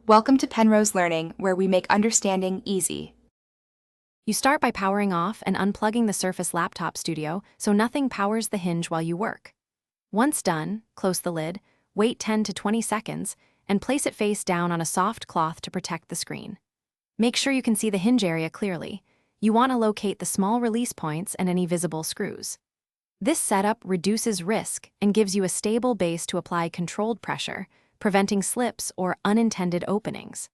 Welcome to Penrose Learning, where we make understanding easy. You start by powering off and unplugging the Surface Laptop Studio so nothing powers the hinge while you work. Once done, close the lid, wait 10 to 20 seconds, and place it face down on a soft cloth to protect the screen. Make sure you can see the hinge area clearly. You want to locate the small release points and any visible screws. This setup reduces risk and gives you a stable base to apply controlled pressure, preventing slips or unintended openings.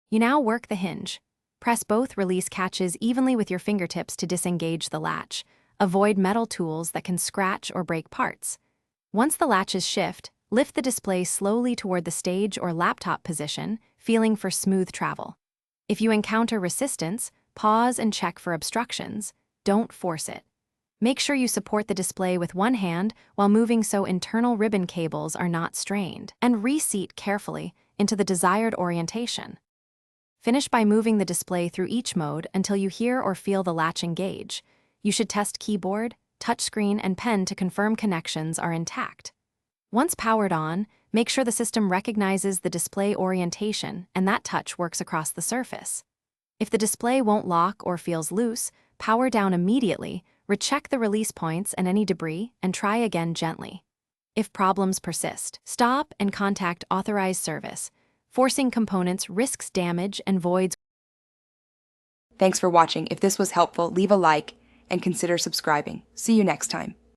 You now work the hinge. Press both release catches evenly with your fingertips to disengage the latch. Avoid metal tools that can scratch or break parts. Once the latches shift, lift the display slowly toward the stage or laptop position, feeling for smooth travel. If you encounter resistance, pause and check for obstructions. Don't force it. Make sure you support the display with one hand while moving so internal ribbon cables are not strained, and reseat carefully into the desired orientation. Finish by moving the display through each mode until you hear or feel the latch engage. You should test keyboard, touchscreen, and pen to confirm connections are intact. Once powered on, make sure the system recognizes the display orientation and that touch works across the surface. If the display won't lock or feels loose, power down immediately, recheck the release points and any debris, and try again gently. If problems persist, stop and contact authorized service. Forcing components risks damage and voids. Thanks for watching. If this was helpful, leave a like and consider subscribing. See you next time.